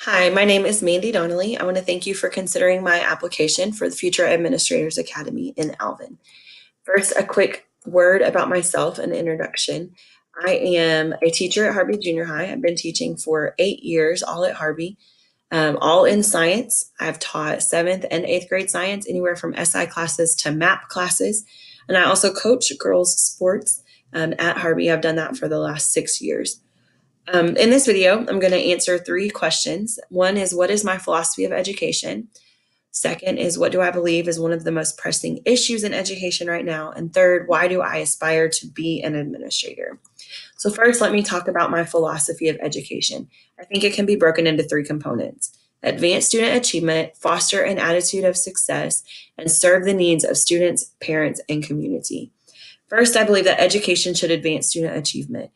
Hi, my name is Mandy Donnelly. I want to thank you for considering my application for the Future Administrators Academy in Alvin. First, a quick word about myself, an introduction. I am a teacher at Harvey Junior High. I've been teaching for 8 years, all at Harvey, all in science. I've taught 7th and 8th grade science, anywhere from SI classes to MAP classes. And I also coach girls' sports at Harvey. I've done that for the last 6 years. In this video, I'm going to answer 3 questions. One is, what is my philosophy of education? Second is, what do I believe is one of the most pressing issues in education right now? And third, why do I aspire to be an administrator? So first, let me talk about my philosophy of education. I think it can be broken into 3 components: advance student achievement, foster an attitude of success, and serve the needs of students, parents, and community. First, I believe that education should advance student achievement.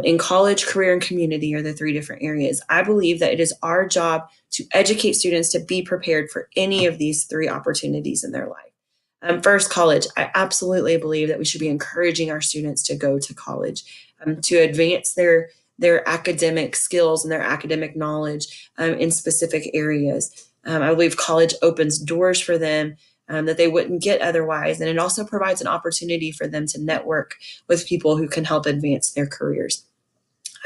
In college, career, and community are the 3 different areas. I believe that it is our job to educate students to be prepared for any of these 3 opportunities in their life. First, college. I absolutely believe that we should be encouraging our students to go to college, to advance their academic skills and their academic knowledge in specific areas. I believe college opens doors for them that they wouldn't get otherwise. And it also provides an opportunity for them to network with people who can help advance their careers.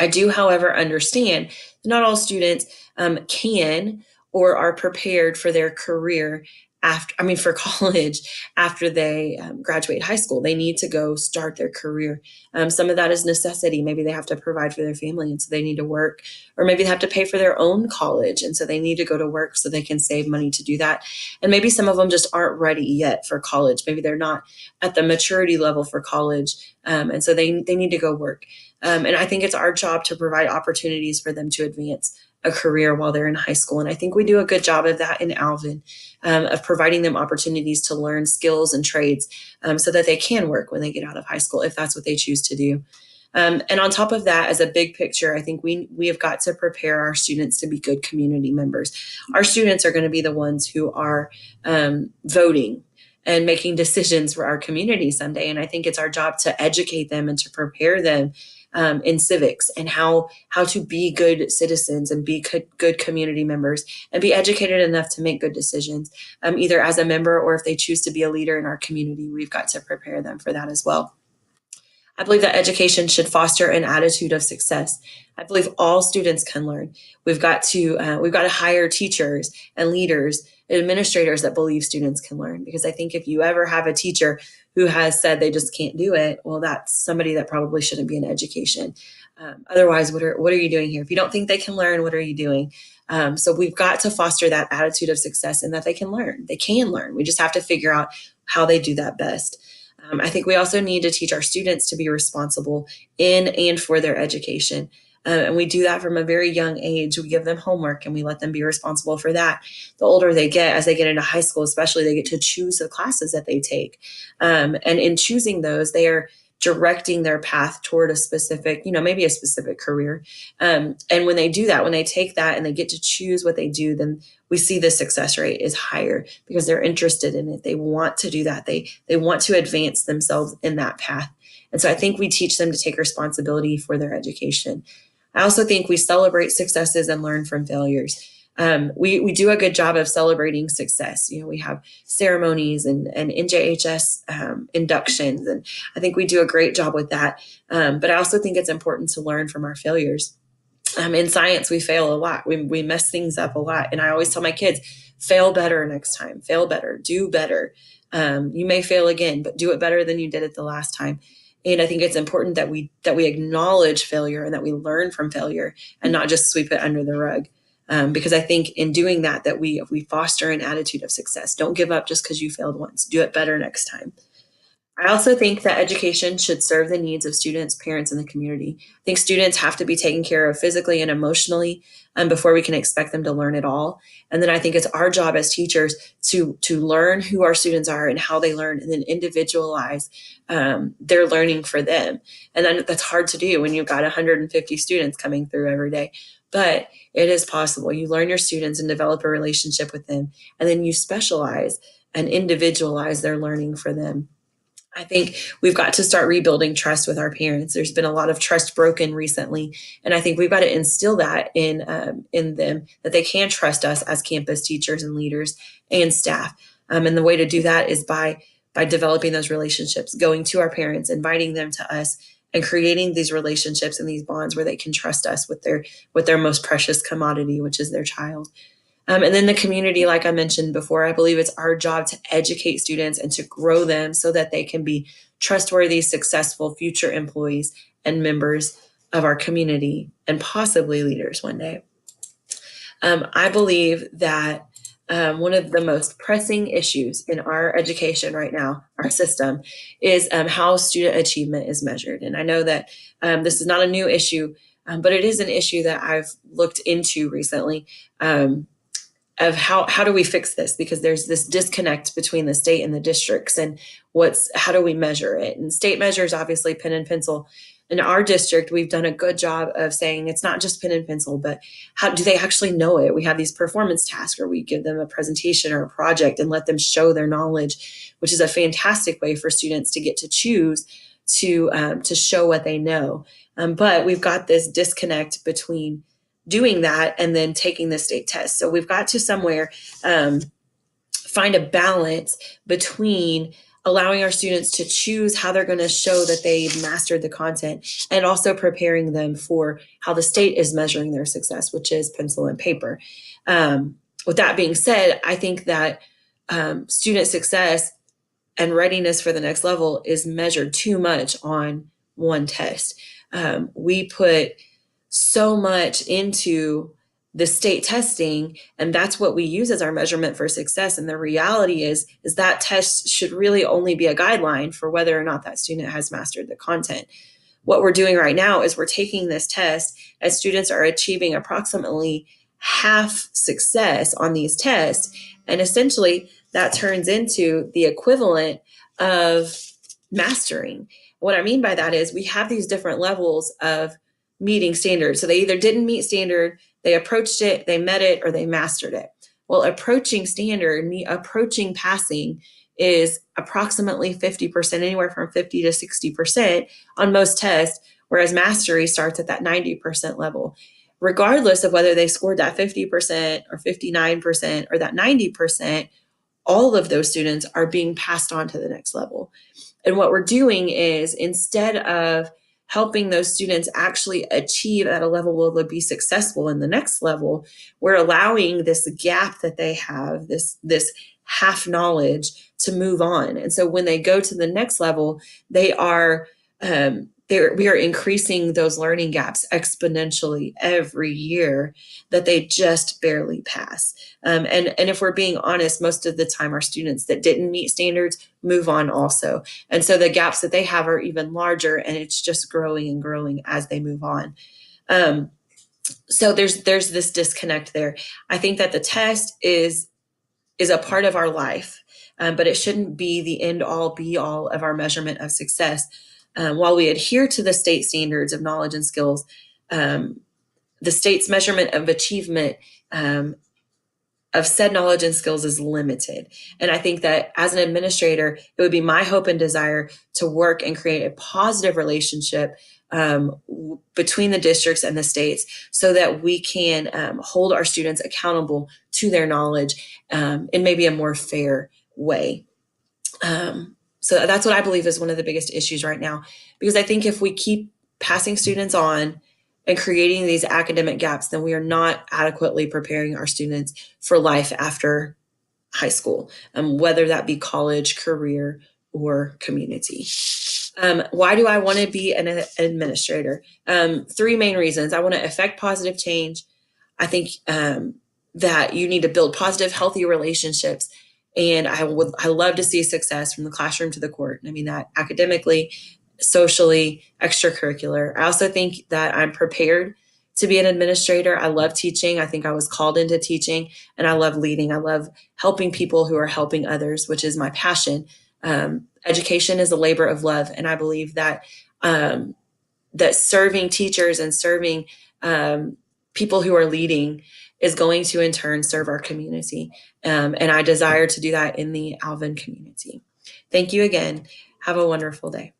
I do, however, understand that not all students can or are prepared for their career for college after they graduate high school. They need to go start their career. Some of that is necessity. Maybe they have to provide for their family, and so they need to work, or maybe they have to pay for their own college, and so they need to go to work so they can save money to do that. And maybe some of them just aren't ready yet for college. Maybe they're not at the maturity level for college, and so they need to go work. And I think it's our job to provide opportunities for them to advance a career while they're in high school. And I think we do a good job of that in Alvin, of providing them opportunities to learn skills and trades so that they can work when they get out of high school, if that's what they choose to do. And on top of that, as a big picture, I think we have got to prepare our students to be good community members. Our students are going to be the ones who are voting and making decisions for our community someday. And I think it's our job to educate them and to prepare them in civics and how to be good citizens and be good community members and be educated enough to make good decisions, either as a member or if they choose to be a leader in our community. We've got to prepare them for that as well. I believe that education should foster an attitude of success. I believe all students can learn. We've got to hire teachers and leaders and administrators that believe students can learn. Because I think if you ever have a teacher who has said they just can't do it, well, that's somebody that probably shouldn't be in education. Otherwise, what are you doing here? If you don't think they can learn, what are you doing? So we've got to foster that attitude of success and that they can learn. They can learn. We just have to figure out how they do that best. I think we also need to teach our students to be responsible in and for their education. And we do that from a very young age. We give them homework and we let them be responsible for that. The older they get, as they get into high school, especially, they get to choose the classes that they take. And in choosing those, they are directing their path toward a specific, maybe a specific career. And when they do that, when they take that and they get to choose what they do, then we see the success rate is higher because they're interested in it. They want to do that. They want to advance themselves in that path. And so I think we teach them to take responsibility for their education. I also think we celebrate successes and learn from failures. We do a good job of celebrating success. We have ceremonies and NJHS inductions, and I think we do a great job with that. But I also think it's important to learn from our failures. In science, we fail a lot. We mess things up a lot. And I always tell my kids, fail better next time, fail better, do better. You may fail again, but do it better than you did it the last time. And I think it's important that we acknowledge failure and that we learn from failure and not just sweep it under the rug. Because I think in doing that we foster an attitude of success. Don't give up just because you failed once. Do it better next time. I also think that education should serve the needs of students, parents, and the community. I think students have to be taken care of physically and emotionally before we can expect them to learn it all. And then I think it's our job as teachers to learn who our students are and how they learn, and then individualize their learning for them. And then that's hard to do when you've got 150 students coming through every day. But it is possible. You learn your students and develop a relationship with them, and then you specialize and individualize their learning for them. I think we've got to start rebuilding trust with our parents. There's been a lot of trust broken recently, and I think we've got to instill that in them, that they can trust us as campus teachers and leaders and staff. And the way to do that is by developing those relationships, going to our parents, inviting them to us, and creating these relationships and these bonds where they can trust us with their most precious commodity, which is their child. And then the community, like I mentioned before, I believe it's our job to educate students and to grow them so that they can be trustworthy, successful future employees and members of our community, and possibly leaders one day. I believe that one of the most pressing issues in our education right now, our system, is how student achievement is measured. And I know that this is not a new issue, but it is an issue that I've looked into recently. Of how do we fix this, because there's this disconnect between the state and the districts, and how do we measure it. And state measures obviously pen and pencil. In our district, we've done a good job of saying it's not just pen and pencil, but how do they actually know it. We have these performance tasks where we give them a presentation or a project and let them show their knowledge, which is a fantastic way for students to get to choose to show what they know. But we've got this disconnect between doing that and then taking the state test. So we've got to somewhere find a balance between allowing our students to choose how they're going to show that they've mastered the content, and also preparing them for how the state is measuring their success, which is pencil and paper. With that being said, I think that student success and readiness for the next level is measured too much on one test. We put so much into the state testing, and that's what we use as our measurement for success. And the reality is that test should really only be a guideline for whether or not that student has mastered the content. What we're doing right now is we're taking this test as students are achieving approximately half success on these tests, and essentially that turns into the equivalent of mastering. What I mean by that is we have these different levels of meeting standards. So they either didn't meet standard, they approached it, they met it, or they mastered it. Well, approaching standard, approaching passing, is approximately 50%, anywhere from 50 to 60% on most tests, whereas mastery starts at that 90% level. Regardless of whether they scored that 50% or 59% or that 90%, all of those students are being passed on to the next level. And what we're doing is, instead of helping those students actually achieve at a level where they'll be successful in the next level, we're allowing this gap that they have, this half knowledge, to move on. And so when they go to the next level, we are increasing those learning gaps exponentially every year that they just barely pass. And if we're being honest, most of the time our students that didn't meet standards move on also. And so the gaps that they have are even larger, and it's just growing and growing as they move on. So there's this disconnect there. I think that the test is a part of our life, but it shouldn't be the end all be all of our measurement of success. While we adhere to the state standards of knowledge and skills, the state's measurement of achievement of said knowledge and skills is limited. And I think that as an administrator, it would be my hope and desire to work and create a positive relationship between the districts and the states, so that we can hold our students accountable to their knowledge in maybe a more fair way. So that's what I believe is one of the biggest issues right now, because I think if we keep passing students on and creating these academic gaps, then we are not adequately preparing our students for life after high school, whether that be college, career, or community. Why do I want to be an administrator? 3 main reasons. I want to affect positive change. I think that you need to build positive, healthy relationships. And I love to see success from the classroom to the court. I mean that academically, socially, extracurricular. I also think that I'm prepared to be an administrator. I love teaching. I think I was called into teaching, and I love leading. I love helping people who are helping others, which is my passion. Education is a labor of love, and I believe that that serving teachers and serving people who are leading is going to in turn serve our community. And I desire to do that in the Alvin community. Thank you again. Have a wonderful day.